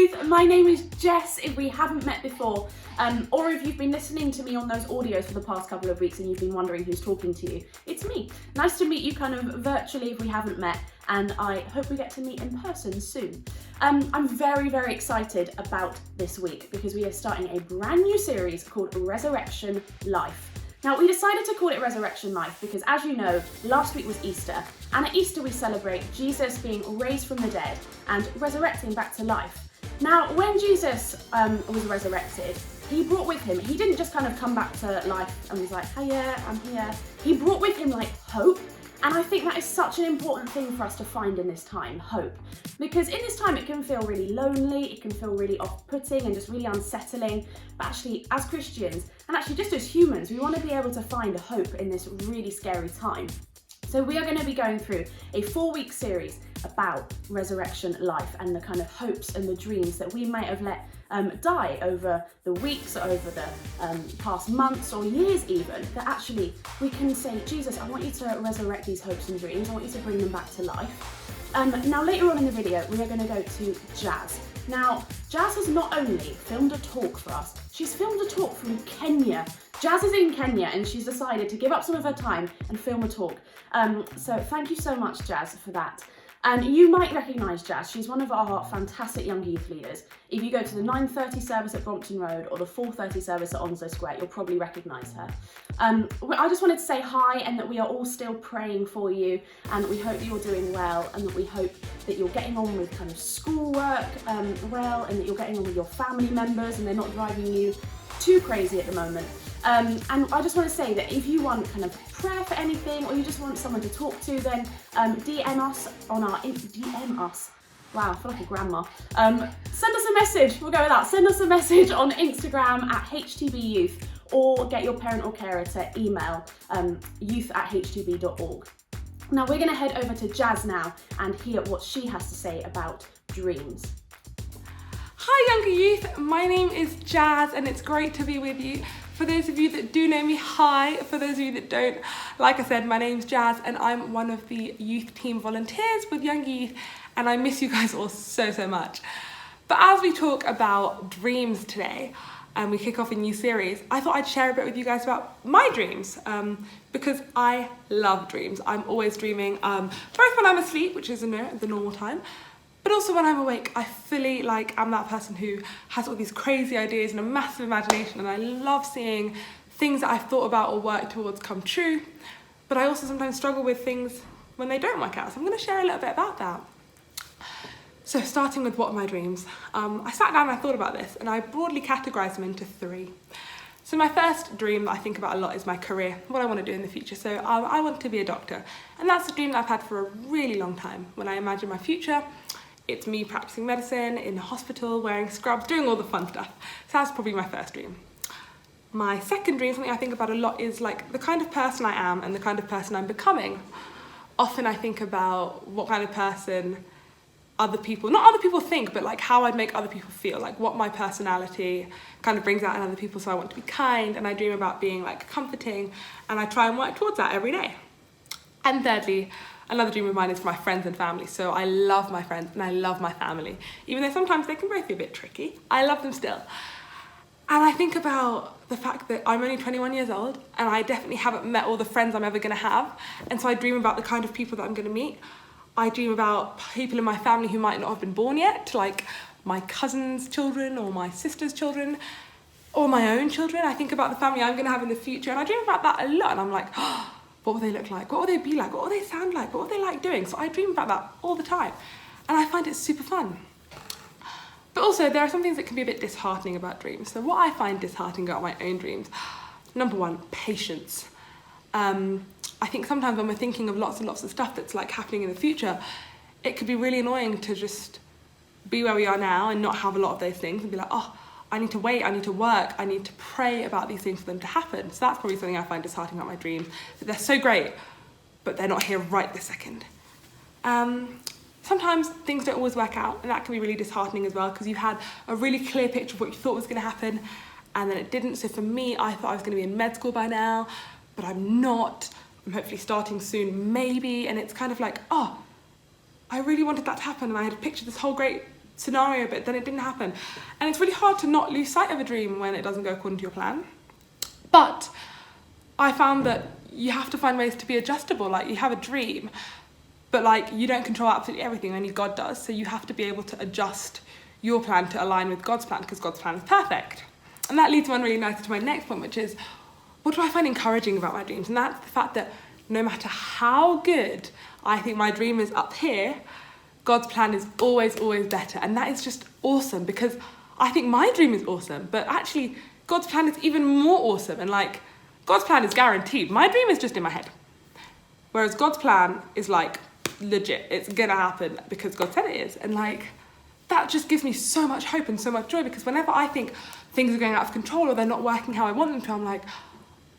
Youth, my name is Jess, if we haven't met before, or if you've been listening to me on those audios for the past couple of weeks and you've been wondering who's talking to you, it's me. Nice to meet you kind of virtually if we haven't met, and I hope we get to meet in person soon. I'm very, very excited about this week because we are starting a brand new series called Resurrection Life. Now, we decided to call it Resurrection Life because, as you know, last week was Easter, and at Easter we celebrate Jesus being raised from the dead and resurrecting back to life. Now, when Jesus was resurrected, he brought with him, he didn't just kind of come back to life and was like, hiya, I'm here. He brought with him like hope, and I think that is such an important thing for us to find in this time, hope. Because in this time it can feel really lonely, it can feel really off-putting and just really unsettling, but actually as Christians, and actually just as humans, we want to be able to find a hope in this really scary time. So we are going to be going through a 4-week series about resurrection life and the kind of hopes and the dreams that we might have let die over the weeks, or over the past months or years even, that actually we can say, Jesus, I want you to resurrect these hopes and dreams, I want you to bring them back to life. Now later on in the video we are going to go to Jazz. Now Jazz has not only filmed a talk for us, she's filmed a talk from Kenya. Jazz is in Kenya and she's decided to give up some of her time and film a talk. So thank you so much, Jazz, for that. And you might recognise Jazz, she's one of our fantastic young youth leaders. If you go to the 9:30 service at Brompton Road or the 4:30 service at Onslow Square, you'll probably recognise her. I just wanted to say hi and that we are all still praying for you, and we hope you're doing well, and that we hope that you're getting on with kind of schoolwork well, and that you're getting on with your family members and they're not driving you too crazy at the moment. And I just want to say that if you want kind of prayer for anything, or you just want someone to talk to, then DM us on our DM us. Wow, I feel like a grandma. Send us a message. We'll go with that. Send us a message on Instagram at HTB Youth, or get your parent or carer to email youth@htb.org. Now we're going to head over to Jazz now and hear what she has to say about dreams. Hi younger youth, my name is Jazz and it's great to be with you. For those of you that do know me, hi. For those of you that don't, like I said, my name's Jazz and I'm one of the youth team volunteers with Young Youth, and I miss you guys all so, so much. But as we talk about dreams today and we kick off a new series, I thought I'd share a bit with you guys about my dreams, because I love dreams. I'm always dreaming, both when I'm asleep, which is the normal time, but also when I'm awake. I fully I'm that person who has all these crazy ideas and a massive imagination, and I love seeing things that I've thought about or worked towards come true. But I also sometimes struggle with things when they don't work out. So I'm going to share a little bit about that. So starting with what are my dreams? I sat down and I thought about this, and I broadly categorised them into 3. So my first dream that I think about a lot is my career, what I want to do in the future. So I want to be a doctor, and that's a dream that I've had for a really long time. When I imagine my future, it's me practicing medicine in a hospital, wearing scrubs, doing all the fun stuff. So that's probably my first dream. My second dream, something I think about a lot, is the kind of person I am and the kind of person I'm becoming. Often I think about what kind of person not other people think, but how I'd make other people feel, what my personality kind of brings out in other people. So I want to be kind, and I dream about being comforting, and I try and work towards that every day. And thirdly, another dream of mine is for my friends and family. So I love my friends and I love my family. Even though sometimes they can both be a bit tricky, I love them still. And I think about the fact that I'm only 21 years old and I definitely haven't met all the friends I'm ever going to have. And so I dream about the kind of people that I'm going to meet. I dream about people in my family who might not have been born yet, like my cousin's children or my sister's children or my own children. I think about the family I'm going to have in the future, and I dream about that a lot. And I'm like, oh, what will they look like? What will they be like? What will they sound like? What will they like doing? So I dream about that all the time, and I find it super fun. But also there are some things that can be a bit disheartening about dreams. So what I find disheartening about my own dreams, number one, patience. I think sometimes when we're thinking of lots and lots of stuff that's happening in the future, it could be really annoying to just be where we are now and not have a lot of those things and be like, oh, I need to wait, I need to work, I need to pray about these things for them to happen. So that's probably something I find disheartening about my dreams, that they're so great, but they're not here right this second. Sometimes things don't always work out, and that can be really disheartening as well, because you had a really clear picture of what you thought was going to happen, and then it didn't. So for me, I thought I was going to be in med school by now, but I'm not. I'm hopefully starting soon, maybe, and it's kind of oh, I really wanted that to happen, and I had pictured this whole great scenario, but then it didn't happen. And it's really hard to not lose sight of a dream when it doesn't go according to your plan. But I found that you have to find ways to be adjustable. Like, you have a dream, but like, you don't control absolutely everything, only God does. So you have to be able to adjust your plan to align with God's plan, because God's plan is perfect. And that leads me on really nicely to my next point, which is, what do I find encouraging about my dreams? And that's the fact that no matter how good I think my dream is up here, God's plan is always, always better. And that is just awesome, because I think my dream is awesome, but actually God's plan is even more awesome. And like, God's plan is guaranteed. My dream is just in my head. Whereas God's plan is like legit. It's gonna happen because God said it is. And like, that just gives me so much hope and so much joy, because whenever I think things are going out of control or they're not working how I want them to, I'm like,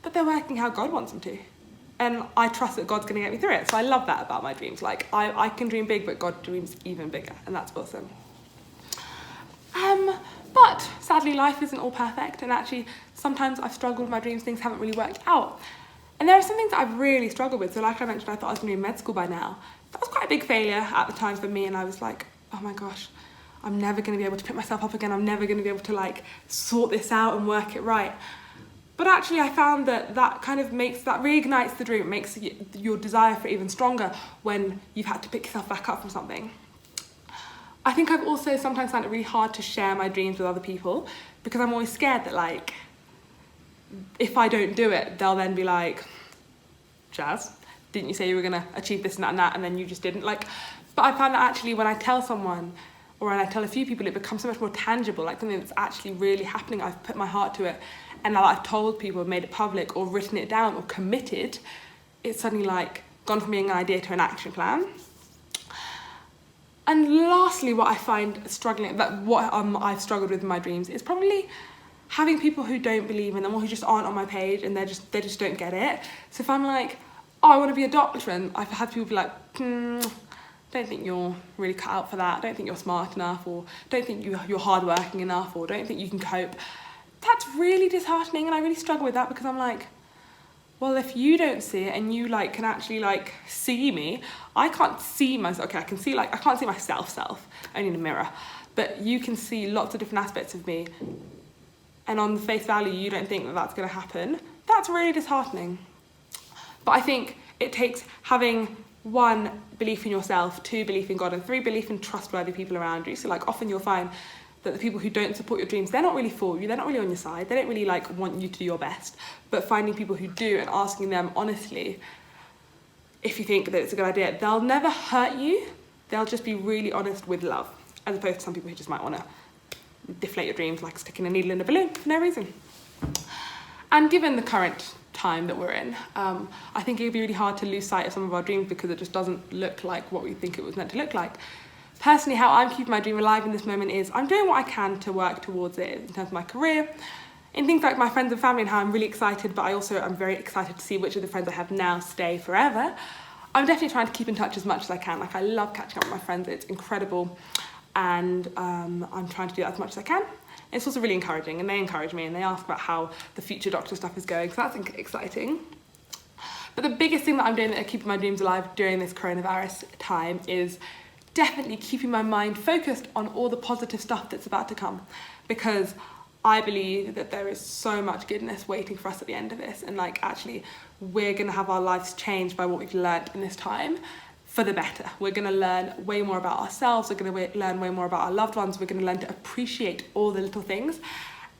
but they're working how God wants them to. And I trust that God's gonna get me through it. So I love that about my dreams. Like, I can dream big, but God dreams even bigger, and that's awesome. But sadly, life isn't all perfect, and actually sometimes I've struggled with my dreams, things haven't really worked out. And there are some things that I've really struggled with. So like I mentioned, I thought I was gonna be in med school by now. That was quite a big failure at the time for me, and I was like, oh my gosh, I'm never gonna be able to pick myself up again. I'm never gonna be able to like sort this out and work it right. But actually I found that kind of reignites the dream. It makes your desire for it even stronger when you've had to pick yourself back up from something. I think I've also sometimes found it really hard to share my dreams with other people, because I'm always scared that like, if I don't do it, they'll then be like, Jazz, didn't you say you were gonna achieve this and that, and then you just didn't? Like, but I found that actually when I tell someone, or when I tell a few people, it becomes so much more tangible, like something that's actually really happening. I've put my heart to it, and now that I've told people, made it public, or written it down, or committed, it's suddenly like gone from being an idea to an action plan. And lastly, what I find I've struggled with in my dreams is probably having people who don't believe in them, or who just aren't on my page, and they just don't get it. So if I'm like, oh, I want to be a doctor, and I've had people be like, don't think you're really cut out for that, don't think you're smart enough, or don't think you're hardworking enough, or don't think you can cope. That's really disheartening, and I really struggle with that, because I'm like, well, if you don't see it and you like can actually like see me, I can't see myself. Okay, I can't see myself only in a mirror, but you can see lots of different aspects of me, and on the face value you don't think that that's going to happen. That's really disheartening. But I think it takes having 1, belief in yourself, 2, belief in God, and 3, belief in trustworthy people around you. So like, often you'll find that the people who don't support your dreams, they're not really for you, they're not really on your side, they don't really like want you to do your best. But finding people who do and asking them honestly, if you think that it's a good idea, they'll never hurt you, they'll just be really honest with love, as opposed to some people who just might want to deflate your dreams, like sticking a needle in a balloon for no reason. And given the current time that we're in, I think it would be really hard to lose sight of some of our dreams, because it just doesn't look like what we think it was meant to look like. Personally, how I'm keeping my dream alive in this moment is I'm doing what I can to work towards it in terms of my career, in things like my friends and family, and how I'm really excited, but I'm very excited to see which of the friends I have now stay forever. I'm definitely trying to keep in touch as much as I can. Like, I love catching up with my friends, it's incredible, and I'm trying to do that as much as I can. It's also really encouraging, and they encourage me, and they ask about how the future doctor stuff is going, so that's exciting. But the biggest thing that I'm doing that are keeping my dreams alive during this coronavirus time is definitely keeping my mind focused on all the positive stuff that's about to come, because I believe that there is so much goodness waiting for us at the end of this, and like, actually we're gonna have our lives changed by what we've learned in this time for the better. We're gonna learn way more about ourselves, we're gonna learn way more about our loved ones, we're gonna learn to appreciate all the little things,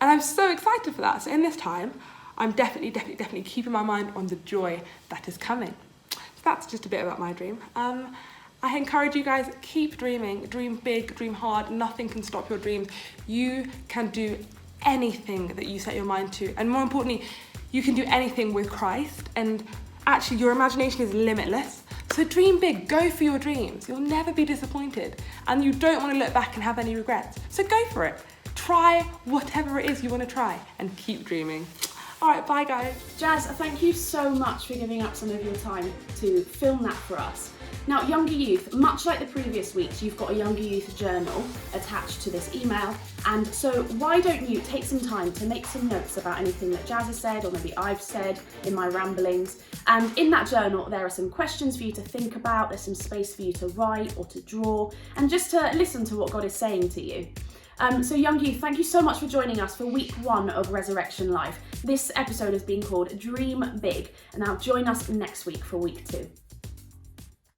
and I'm so excited for that. So in this time, I'm definitely keeping my mind on the joy that is coming. So that's just a bit about my dream. I encourage you guys, keep dreaming, dream big, dream hard, nothing can stop your dreams. You can do anything that you set your mind to, and more importantly, you can do anything with Christ, and actually your imagination is limitless. So dream big, go for your dreams, you'll never be disappointed, and you don't want to look back and have any regrets. So go for it, try whatever it is you want to try, and keep dreaming. All right, bye guys. Jazz, thank you so much for giving up some of your time to film that for us. Now, younger youth, much like the previous weeks, you've got a younger youth journal attached to this email. And so why don't you take some time to make some notes about anything that Jazz has said, or maybe I've said in my ramblings. And in that journal, there are some questions for you to think about. There's some space for you to write or to draw, and just to listen to what God is saying to you. So young youth, thank you so much for joining us for week 1 of Resurrection Life. This episode has been called Dream Big, and now join us next week for week 2.